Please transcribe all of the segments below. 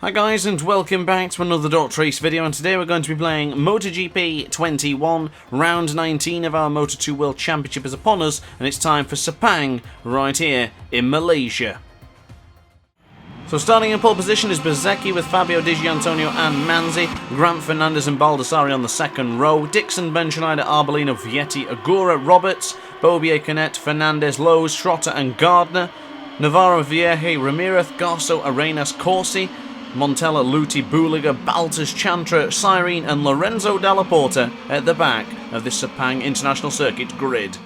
Hi guys, and welcome back to another Dot Race video, and today we're going to be playing MotoGP 21. Round 19 of our Moto2 World Championship is upon us, and it's time for Sepang right here in Malaysia. So starting in pole position is Bezzecchi with Fabio Di Giannantonio and Manzi, Grant Fernandez and Baldassarri on the second row, Dixon, Ben Schneider, Arbolino, Vietti, Agura, Roberts, Bobier, Canet, Fernandez, Lowe's, Trotter and Gardner, Navarro, Vierge, Ramirez, Garso, Arenas, Corsi, Montella, Luti, Buliga, Baltas, Chantra, Cyrene and Lorenzo Dalla Porta at the back of this Sepang International Circuit grid.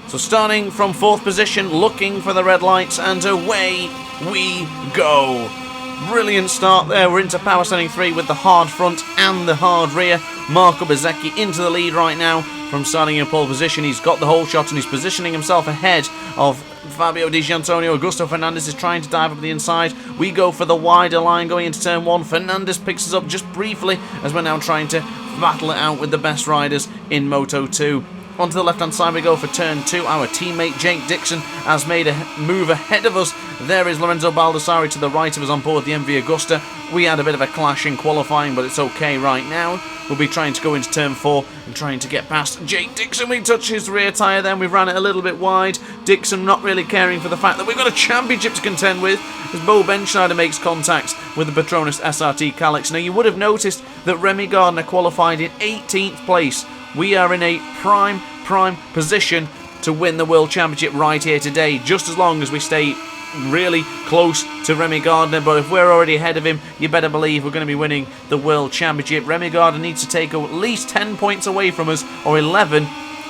So starting from 4th position, looking for the red lights, and away we go. Brilliant start there. We're into power standing 3 with the hard front and the hard rear. Marco Bezzecchi into the lead right now from starting in pole position. He's got the whole shot and he's positioning himself ahead of Fabio Di Giannantonio. Augusto Fernandez is trying to dive up the inside. We go for the wider line going into turn 1. Fernandez picks us up just briefly as we're now trying to battle it out with the best riders in Moto 2. Onto the left-hand side we go for turn 2. Our teammate Jake Dixon has made a move ahead of us. There is Lorenzo Baldassarri to the right of us on board the MV Agusta. We had a bit of a clash in qualifying, but it's okay right now. We'll be trying to go into turn 4 and trying to get past Jake Dixon. We touch his rear tyre then. We've ran it a little bit wide. Dixon not really caring for the fact that we've got a championship to contend with as Bo Benschneider makes contact with the Petronas SRT Calyx. Now you would have noticed that Remy Gardner qualified in 18th place. We are in a prime position to win the World Championship right here today, just as long as we stay really close to Remy Gardner. But if we're already ahead of him, you better believe we're going to be winning the World Championship. Remy Gardner needs to take at least 10 points away from us, or 11,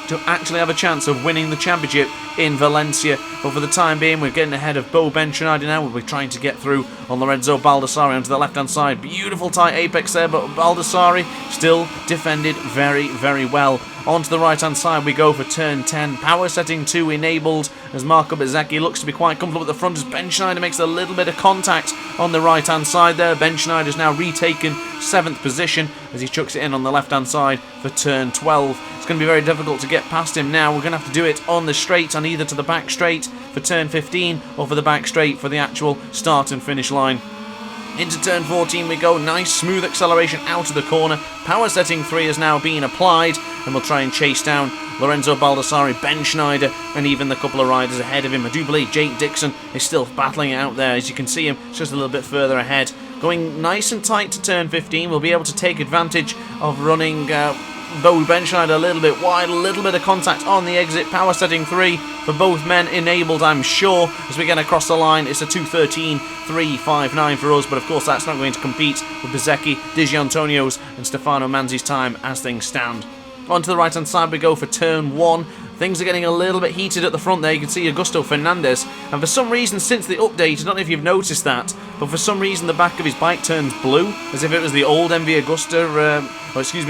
to actually have a chance of winning the championship in Valencia. But for the time being, we're getting ahead of Bo Benschneider now. We'll be trying to get through on Lorenzo Baldassarri onto the left-hand side. Beautiful tight apex there, but Baldassarri still defended very, very well. Onto the right-hand side we go for turn 10. Power setting 2 enabled as Marco Bezzecchi looks to be quite comfortable at the front as Ben Schneider makes a little bit of contact on the right-hand side there. Ben Schneider's now retaken 7th position as he chucks it in on the left-hand side for turn 12. It's going to be very difficult to get past him now. We're going to have to do it on the straight, on either to the back straight for turn 15 or for the back straight for the actual start and finish line. Into turn 14 we go. Nice smooth acceleration out of the corner. Power setting 3 has now been applied, and we'll try and chase down Lorenzo Baldassarri, Ben Schneider, and even the couple of riders ahead of him. I do believe Jake Dixon is still battling it out there. As you can see him just a little bit further ahead. Going nice and tight to turn 15, we'll be able to take advantage of running Bo Benschneider a little bit wide, a little bit of contact on the exit. Power setting 3 for both men enabled, I'm sure, as we get across the line. It's a 2:13.359 for us, but of course that's not going to compete with Bezzecchi, Di Giannantonio's and Stefano Manzi's time as things stand. Onto the right hand side we go for turn 1. Things are getting a little bit heated at the front there. You can see Augusto Fernandez, and for some reason since the update, I don't know if you've noticed that, but for some reason the back of his bike turns blue, as if it was the old MV Agusta,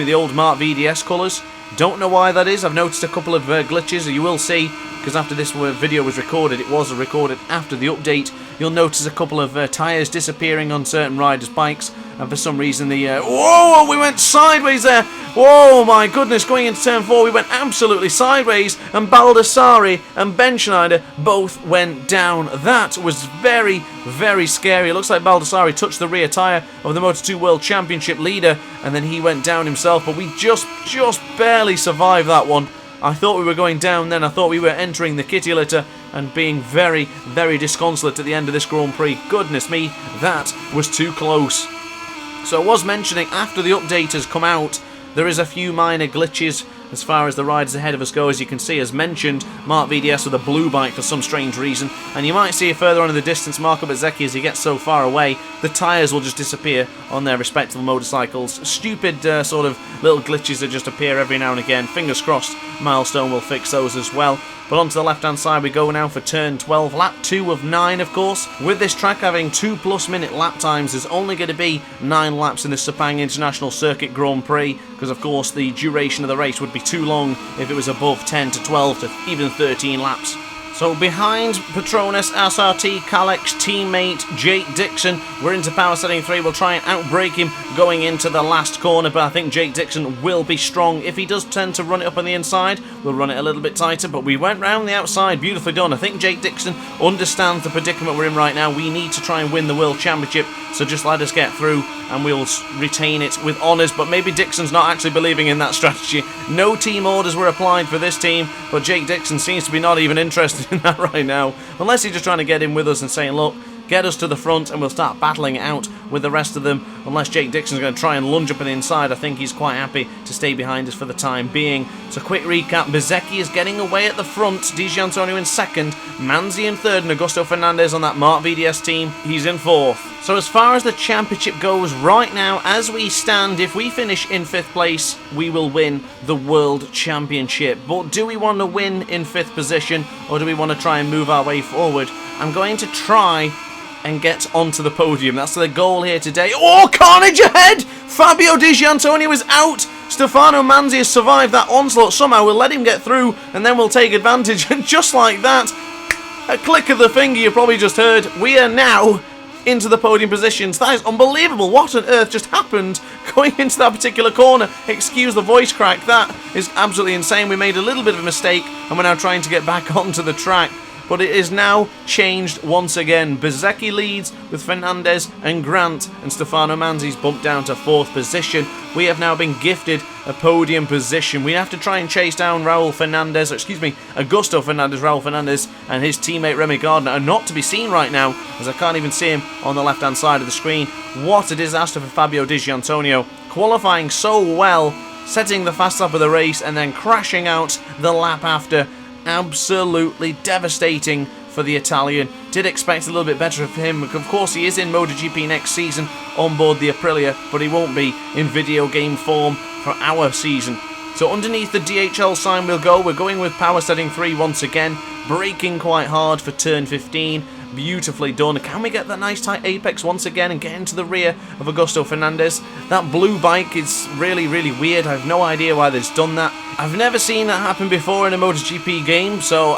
the old Mark VDS colours. Don't know why that is. I've noticed a couple of glitches, you will see, because after this video was recorded, it was recorded after the update, you'll notice a couple of tyres disappearing on certain riders' bikes, and for some reason the... whoa, we went sideways there! Whoa, my goodness, going into turn 4, we went absolutely sideways, and Baldassarri and Ben Schneider both went down. That was very, very scary. It looks like Baldassarri touched the rear tyre of the Moto2 World Championship leader, and then he went down himself, but we just barely survived that one. I thought we were going down then. I thought we were entering the kitty litter and being very, very disconsolate at the end of this Grand Prix. Goodness me, that was too close. So I was mentioning, after the update has come out, there is a few minor glitches as far as the riders ahead of us go. As you can see, as mentioned, Mark VDS with a blue bike for some strange reason, and you might see it further on in the distance, Marco Bezzecchi, as he gets so far away, the tyres will just disappear on their respective motorcycles. Stupid sort of little glitches that just appear every now and again. Fingers crossed Milestone will fix those as well. But onto the left-hand side we go now for turn 12, lap 2 of 9, of course. With this track having 2+ minute lap times, there's only going to be 9 laps in the Sepang International Circuit Grand Prix, because of course the duration of the race would be too long if it was above 10 to 12 to even 13 laps. So behind Petronas, SRT, Kalex's teammate Jake Dixon. We're into power setting 3. We'll try and outbrake him going into the last corner, but I think Jake Dixon will be strong. If he does tend to run it up on the inside, we'll run it a little bit tighter, but we went round the outside. Beautifully done. I think Jake Dixon understands the predicament we're in right now. We need to try and win the World Championship, so just let us get through and we'll retain it with honours. But maybe Dixon's not actually believing in that strategy. No team orders were applied for this team, but Jake Dixon seems to be not even interested in that right now, unless he's just trying to get in with us and saying, look, get us to the front and we'll start battling it out with the rest of them. Unless Jake Dixon's going to try and lunge up on the inside, I think he's quite happy to stay behind us for the time being. So quick recap, Bezzecchi is getting away at the front, Di Giannantonio in second, Manzi in third, and Augusto Fernandez on that Mark VDS team, he's in fourth. So as far as the championship goes right now, as we stand, if we finish in 5th place, we will win the World Championship. But do we want to win in 5th position, or do we want to try and move our way forward? I'm going to try and get onto the podium. That's the goal here today. Oh, carnage ahead! Fabio Di Giannantonio is out. Stefano Manzi has survived that onslaught somehow. We'll let him get through and then we'll take advantage. And just like that, a click of the finger you probably just heard, we are now into the podium positions. That is unbelievable. What on earth just happened going into that particular corner? Excuse the voice crack. That is absolutely insane. We made a little bit of a mistake and we're now trying to get back onto the track. But it is now changed once again. Bezzecchi leads with Fernandez and Grant, and Stefano Manzi's bumped down to 4th position. We have now been gifted a podium position. We have to try and chase down Augusto Fernandez, Raul Fernandez, and his teammate Remy Gardner are not to be seen right now, as I can't even see him on the left-hand side of the screen. What a disaster for Fabio Di Giannantonio, qualifying so well, setting the fast lap of the race, and then crashing out the lap after. Absolutely devastating for the Italian. Did expect a little bit better of him. Of course, he is in MotoGP next season on board the Aprilia, but he won't be in video game form for our season. So underneath the DHL sign we'll go. We're going with power setting 3 once again. Braking quite hard for turn 15. Beautifully done. Can we get that nice tight apex once again and get into the rear of Augusto Fernandez? That blue bike is really, really weird. I have no idea why they've done that. I've never seen that happen before in a MotoGP game, so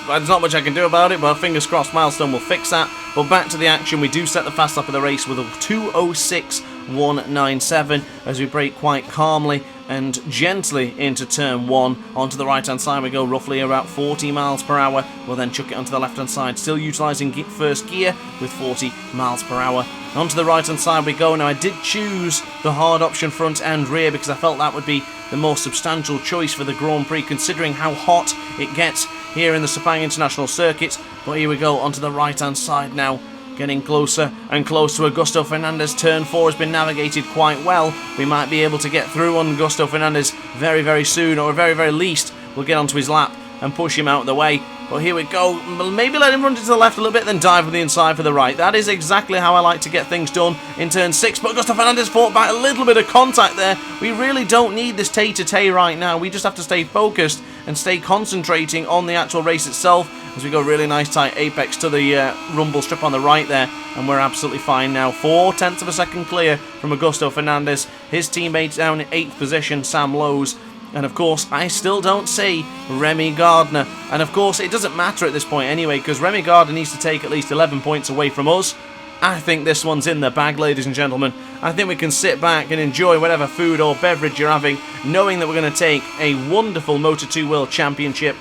there's not much I can do about it, but fingers crossed Milestone will fix that. But back to the action, we do set the fast lap of the race with a 2:06.197 as we brake quite calmly and gently into turn 1. Onto the right hand side we go, roughly about 40 miles per hour. We'll then chuck it onto the left hand side, still utilising first gear with 40 miles per hour. Onto the right hand side we go. Now I did choose the hard option front and rear because I felt that would be the more substantial choice for the Grand Prix, considering how hot it gets here in the Sepang International Circuit. But here we go onto the right hand side now, getting closer and close to Augusto Fernandez. Turn 4 has been navigated quite well. We might be able to get through on Augusto Fernandez very, very soon, or at very, very least we'll get onto his lap and push him out of the way. But here we go. Maybe let him run to the left a little bit, then dive on the inside for the right. That is exactly how I like to get things done in turn 6. But Augusto Fernandez fought back, a little bit of contact there. We really don't need this tay-to-tay right now. We just have to stay focused and stay concentrating on the actual race itself as we go really nice tight apex to the rumble strip on the right there. And we're absolutely fine now. 0.4 of a second clear from Augusto Fernandez. His teammate down in 8th position, Sam Lowes. And of course, I still don't see Remy Gardner. And of course, it doesn't matter at this point anyway, because Remy Gardner needs to take at least 11 points away from us. I think this one's in the bag, ladies and gentlemen. I think we can sit back and enjoy whatever food or beverage you're having, knowing that we're going to take a wonderful Moto2 World Championship.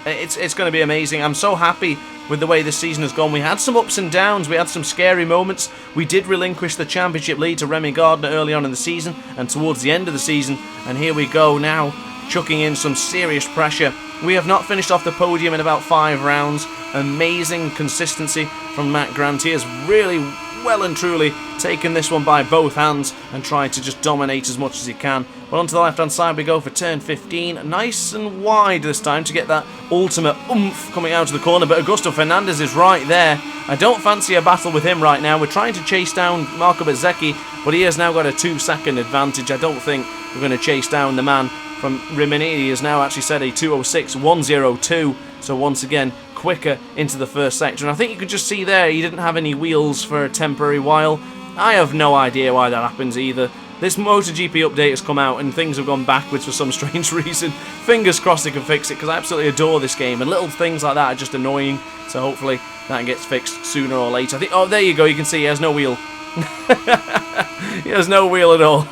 It's going to be amazing. I'm so happy with the way this season has gone. We had some ups and downs, we had some scary moments. We did relinquish the championship lead to Remy Gardner early on in the season and towards the end of the season, and here we go now, chucking in some serious pressure. We have not finished off the podium in about 5 rounds. Amazing consistency from Matt Grant. He has really well and truly taken this one by both hands and tried to just dominate as much as he can. But onto the left hand side we go for turn 15, nice and wide this time to get that ultimate oomph coming out of the corner. But Augusto Fernandez is right there. I don't fancy a battle with him right now. We're trying to chase down Marco Bezzecchi, but he has now got a 2-second advantage. I don't think we're going to chase down the man from Rimini. He has now actually set a 2:06.102, so once again quicker into the first sector. And I think you could just see there he didn't have any wheels for a temporary while. I have no idea why that happens either. This MotoGP update has come out and things have gone backwards for some strange reason. Fingers crossed they can fix it, because I absolutely adore this game, and little things like that are just annoying, so hopefully that gets fixed sooner or later. I think, oh, there you go, you can see he has no wheel. He has no wheel at all.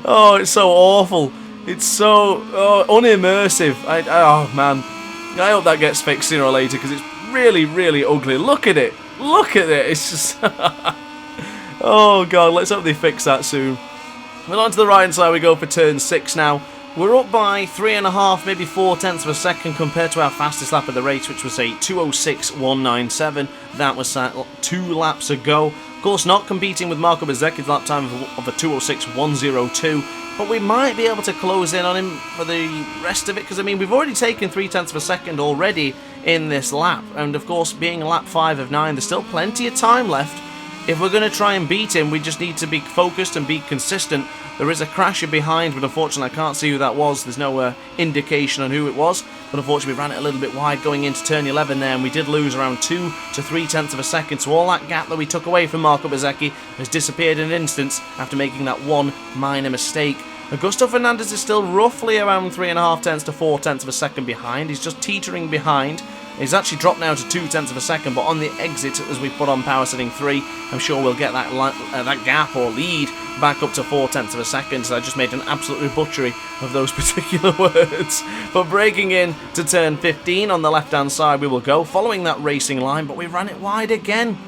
Oh, it's so awful. It's so unimmersive. Oh, man. I hope that gets fixed sooner or later, because it's really, really ugly. Look at it. Look at it. It's just... Oh, God. Let's hope they fix that soon. Well, on to the right-hand side we go for turn 6 now. We're up by 3.5, maybe 4 tenths of a second compared to our fastest lap of the race, which was a 2:06.197. That was 2 laps ago. Of course, not competing with Marco Bezzecchi's lap time of a 2:06.102. But we might be able to close in on him for the rest of it, because, I mean, we've already taken 3 tenths of a second already in this lap. And, of course, being lap 5 of 9, there's still plenty of time left. If we're going to try and beat him, we just need to be focused and be consistent. There is a crasher behind, but unfortunately I can't see who that was. There's no indication on who it was. But unfortunately we ran it a little bit wide going into turn 11 there, and we did lose around 2 to 3 tenths of a second. So all that gap that we took away from Marco Bezzecchi has disappeared in an instant after making that one minor mistake. Augusto Fernandez is still roughly around 3.5 tenths to 4 tenths of a second behind. He's just teetering behind. He's actually dropped now to 2 tenths of a second, but on the exit, as we put on power setting 3, I'm sure we'll get that gap or lead back up to 4 tenths of a second. So I just made an absolute butchery of those particular words. But breaking in to turn 15 on the left-hand side, we will go, following that racing line, but we ran it wide again.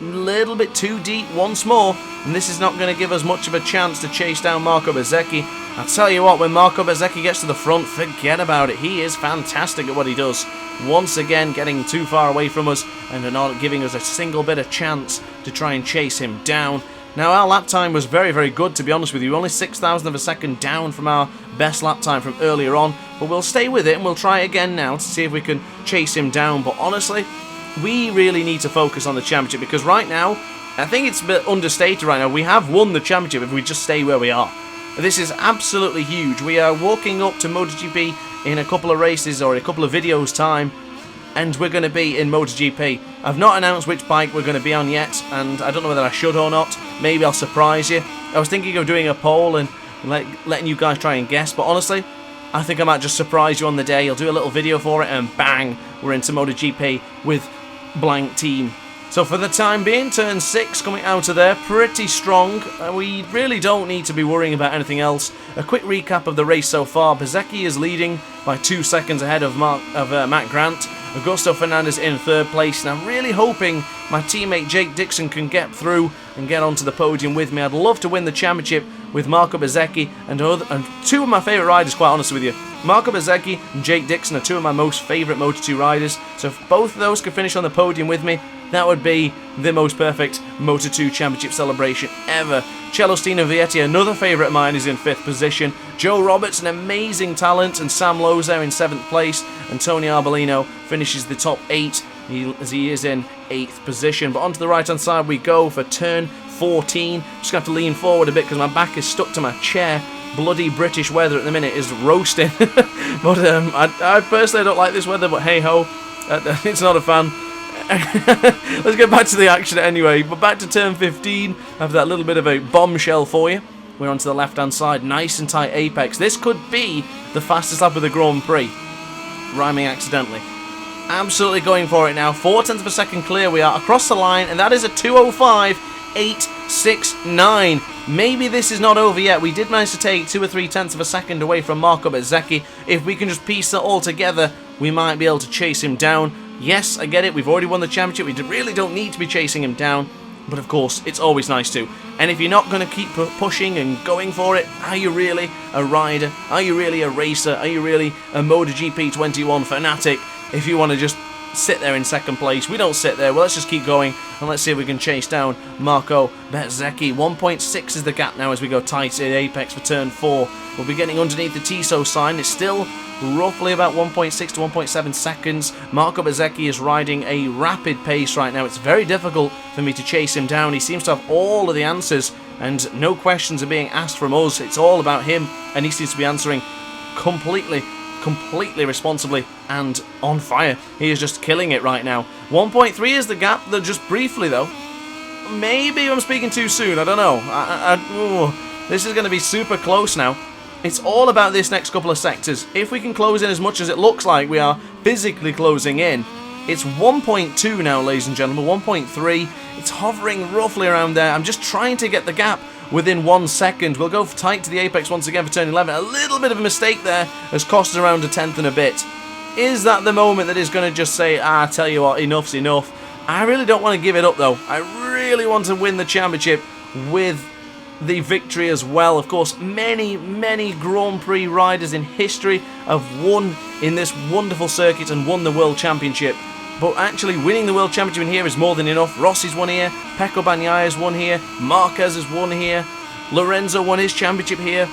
A little bit too deep once more, and this is not going to give us much of a chance to chase down Marco Bezzecchi. I tell you what, when Marco Bezzecchi gets to the front, forget about it. He is fantastic at what he does. Once again, getting too far away from us and not giving us a single bit of chance to try and chase him down. Now, our lap time was very, very good, to be honest with you. Only 0.06 of a second down from our best lap time from earlier on. But we'll stay with it and we'll try again now to see if we can chase him down. But honestly, we really need to focus on the championship, because right now, I think it's a bit understated right now, we have won the championship if we just stay where we are. This is absolutely huge. We are walking up to MotoGP in a couple of races or a couple of videos time, and we're going to be in MotoGP. I've not announced which bike we're going to be on yet, and I don't know whether I should or not. Maybe I'll surprise you. I was thinking of doing a poll and letting you guys try and guess, but honestly, I think I might just surprise you on the day. I'll do a little video for it, and bang, we're into MotoGP with blank team. So for the time being, turn 6 coming out of there, pretty strong. We really don't need to be worrying about anything else. A quick recap of the race so far. Bezzecchi is leading by 2 seconds ahead of Matt Grant. Augusto Fernandez in 3rd place. And I'm really hoping my teammate Jake Dixon can get through and get onto the podium with me. I'd love to win the championship with Marco Bezzecchi and 2 of my favourite riders, quite honestly with you. Marco Bezzecchi and Jake Dixon are 2 of my most favourite Moto2 riders. So if both of those could finish on the podium with me, that would be the most perfect Moto2 Championship celebration ever. Celestino Vietti, another favourite of mine, is in 5th position. Joe Roberts, an amazing talent, and Sam Lowe's in 7th place. And Tony Arbolino finishes the top 8 as he is in 8th position. But onto the right-hand side we go for turn 14. Just going to have to lean forward a bit because my back is stuck to my chair. Bloody British weather at the minute is roasting. But I personally don't like this weather, but hey-ho, it's not a fan. Let's get back to the action anyway. But back to turn 15. I have that little bit of a bombshell for you. We're onto the left-hand side, nice and tight apex. This could be the fastest lap of the Grand Prix. Rhyming accidentally. Absolutely going for it now. 4 tenths of a second clear we are across the line, and that is a 2:05.869. Maybe this is not over yet. We did manage to take 2 or 3 tenths of a second away from Marco Bezzecchi. If we can just piece that all together, we might be able to chase him down. Yes, I get it, we've already won the championship, we really don't need to be chasing him down, but of course, it's always nice to. And if you're not going to keep pushing and going for it, are you really a rider? Are you really a racer? Are you really a MotoGP 21 fanatic? If you want to just sit there in 2nd place, we don't sit there. Well, let's just keep going, and let's see if we can chase down Marco Bezzecchi. 1.6 is the gap now as we go tight in apex for turn 4. We'll be getting underneath the Tissot sign. It's still roughly about 1.6 to 1.7 seconds. Marco Bezzecchi is riding a rapid pace right now. It's very difficult for me to chase him down. He seems to have all of the answers, and no questions are being asked from us. It's all about him, and he seems to be answering completely responsibly and on fire. He is just killing it right now. 1.3 is the gap, just briefly though. maybe I'm speaking too soon. I don't know. This is going to be super close now. It's all about this next couple of sectors. If we can close in as much as it looks like we are physically closing in, it's 1.2 now, ladies and gentlemen, 1.3. It's hovering roughly around there. I'm just trying to get the gap within 1 second. We'll go tight to the apex once again for turn 11. A little bit of a mistake there has cost us around a tenth and a bit. Is that the moment that is going to just say, I tell you what, enough's enough? I really don't want to give it up, though. I really want to win the championship with the victory as well. Of course, many Grand Prix riders in history have won in this wonderful circuit and won the World Championship. But actually winning the World Championship in here is more than enough. Rossi's won here, Pecco Bagnaya's won here, Marquez has won here, Lorenzo won his championship here.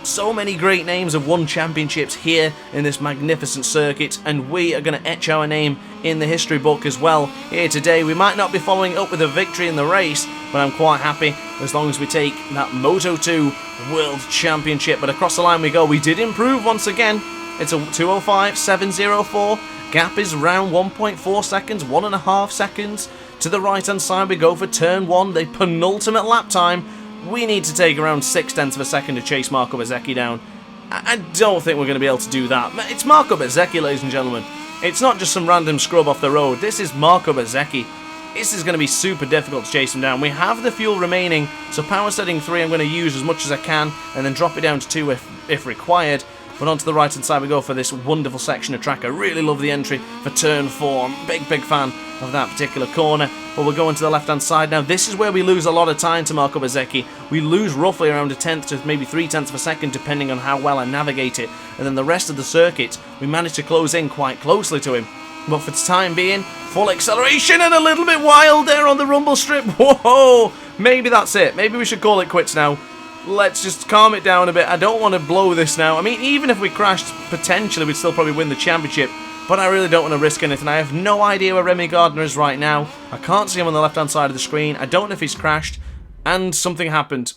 So many great names have won championships here in this magnificent circuit, and we are going to etch our name in the history book as well here today. We might not be following up with a victory in the race, but I'm quite happy as long as we take that Moto2 World Championship. But across the line we go. We did improve once again. It's a 2:05.704. Gap is around 1.4 seconds, 1.5 seconds. To the right-hand side we go for turn 1, the penultimate lap time. We need to take around 0.6 of a second to chase Marco Bezzecchi down. I don't think we're going to be able to do that. It's Marco Bezzecchi, ladies and gentlemen. It's not just some random scrub off the road. This is Marco Bezzecchi. This is going to be super difficult to chase him down. We have the fuel remaining, so power setting 3 I'm going to use as much as I can, and then drop it down to 2 if required. But onto the right-hand side we go for this wonderful section of track. I really love the entry for turn 4. I'm a big fan of that particular corner. But we're going to the left-hand side now. This is where we lose a lot of time to Marco Bezzecchi. We lose roughly around a tenth to maybe 0.3 of a second, depending on how well I navigate it. And then the rest of the circuit, we manage to close in quite closely to him. But for the time being, full acceleration and a little bit wild there on the rumble strip. Whoa! Maybe that's it. Maybe we should call it quits now. Let's just calm it down a bit. I don't want to blow this now. I mean, even if we crashed, potentially we'd still probably win the championship. But I really don't want to risk anything. I have no idea where Remy Gardner is right now. I can't see him on the left-hand side of the screen. I don't know if he's crashed. And something happened.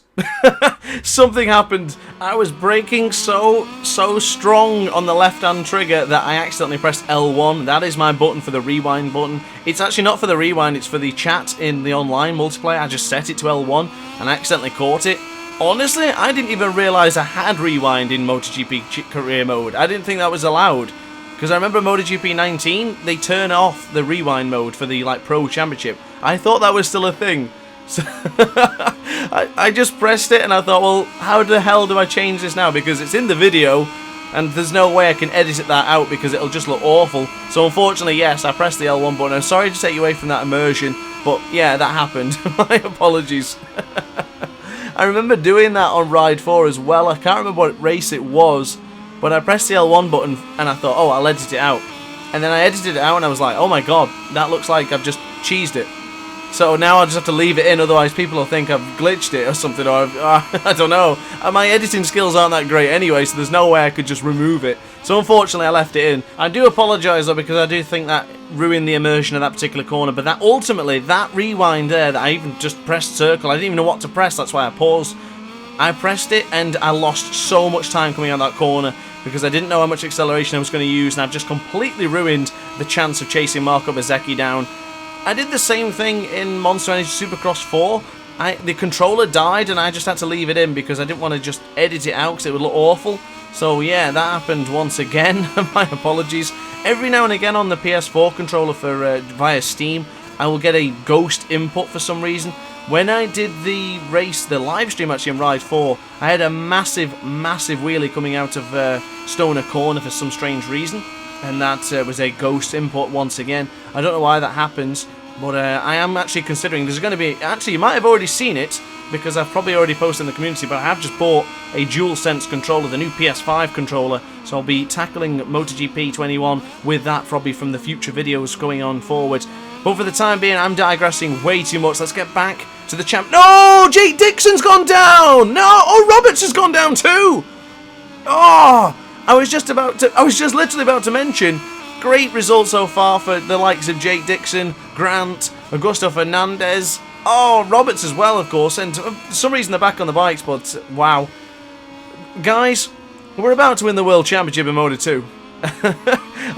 Something happened. I was braking so strong on the left-hand trigger that I accidentally pressed L1. That is my button for the rewind button. It's actually not for the rewind. It's for the chat in the online multiplayer. I just set it to L1 and I accidentally caught it. Honestly, I didn't even realise I had rewind in MotoGP career mode. I didn't think that was allowed. Because I remember MotoGP 19, they turn off the rewind mode for the Pro Championship. I thought that was still a thing. So I just pressed it and I thought, well, how the hell do I change this now? Because it's in the video and there's no way I can edit that out because it'll just look awful. So unfortunately, yes, I pressed the L1 button. I'm sorry to take you away from that immersion, but yeah, that happened. My apologies. I remember doing that on Ride 4 as well. I can't remember what race it was, but I pressed the L1 button and I thought, oh, I'll edit it out. And then I edited it out and I was like, oh my god, that looks like I've just cheesed it. So now I'll just have to leave it in, otherwise people will think I've glitched it or something, or I don't know. My editing skills aren't that great anyway, so there's no way I could just remove it. So unfortunately I left it in. I do apologise though, because I do think that ruined the immersion of that particular corner, but that ultimately, that rewind there, that I even just pressed circle, I didn't even know what to press, that's why I paused. I pressed it and I lost so much time coming out that corner because I didn't know how much acceleration I was going to use, and I've just completely ruined the chance of chasing Marco Bezzecchi down. I did the same thing in Monster Energy Supercross 4. The controller died and I just had to leave it in because I didn't want to just edit it out because it would look awful. So yeah, that happened once again. My apologies. Every now and again on the PS4 controller for via Steam, I will get a ghost input for some reason. When I did the race, the live stream actually in Ride 4, I had a massive wheelie coming out of Stoner Corner for some strange reason. And that was a ghost input once again. I don't know why that happens, but I am actually considering there's going to be... Actually, you might have already seen it, because I've probably already posted in the community, but I have just bought a DualSense controller, the new PS5 controller, so I'll be tackling MotoGP 21 with that probably from the future videos going on forward. But for the time being, I'm digressing way too much. Let's get back to the champ... No! Jake Dixon's gone down! No! Oh, Roberts has gone down too! Oh! I was just literally about to mention, great result so far for the likes of Jake Dixon, Grant, Augusto Fernandez, oh, Roberts as well, of course, and for some reason they're back on the bikes, but wow. Guys, we're about to win the World Championship in Moto2,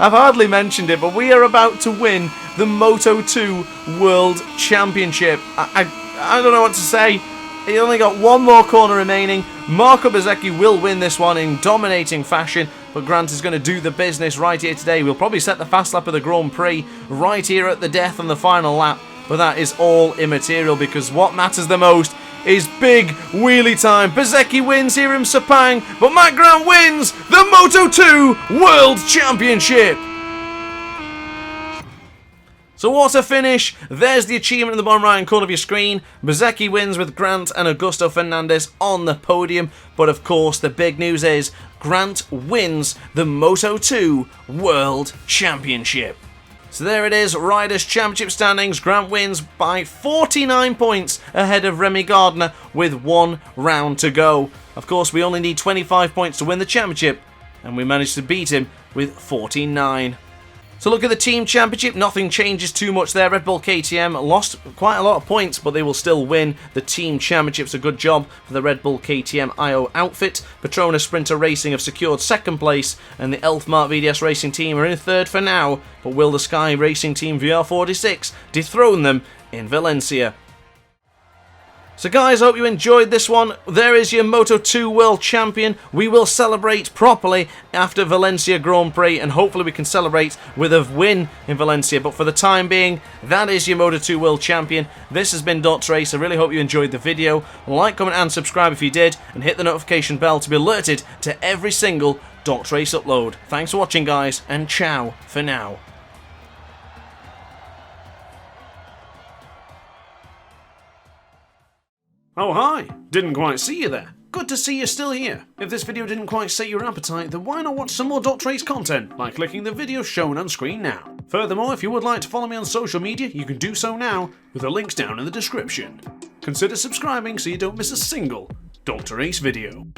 I've hardly mentioned it, but we are about to win the Moto2 World Championship. I don't know what to say. He only got one more corner remaining. Marco Bezzecchi will win this one in dominating fashion, but Grant is going to do the business right here today. We'll probably set the fast lap of the Grand Prix right here at the death on the final lap, but that is all immaterial because what matters the most is big wheelie time. Bezzecchi wins here in Sepang, but Matt Grant wins the Moto2 World Championship. So what a finish. There's the achievement in the bottom right hand corner of your screen. Bezzecchi wins with Grant and Augusto Fernandez on the podium. But of course the big news is Grant wins the Moto2 World Championship. So there it is, Riders' Championship standings. Grant wins by 49 points ahead of Remy Gardner with 1 round to go. Of course we only need 25 points to win the championship, and we managed to beat him with 49. So look at the Team Championship, nothing changes too much there. Red Bull KTM lost quite a lot of points, but they will still win the Team Championships. A good job for the Red Bull KTM IO outfit. Petronas Sprinter Racing have secured 2nd place, and the Elfmark VDS Racing team are in 3rd for now. But will the Sky Racing Team VR46 dethrone them in Valencia? So guys, I hope you enjoyed this one. There is your Moto2 World Champion. We will celebrate properly after Valencia Grand Prix, and hopefully we can celebrate with a win in Valencia. But for the time being, that is your Moto2 World Champion. This has been Dot Race. I really hope you enjoyed the video. Like, comment and subscribe if you did, and hit the notification bell to be alerted to every single Dot Race upload. Thanks for watching guys, and ciao for now. Oh hi, didn't quite see you there. Good to see you're still here. If this video didn't quite sate your appetite, then why not watch some more Dot Race content by clicking the video shown on screen now. Furthermore, if you would like to follow me on social media, you can do so now with the links down in the description. Consider subscribing so you don't miss a single Dot Race video.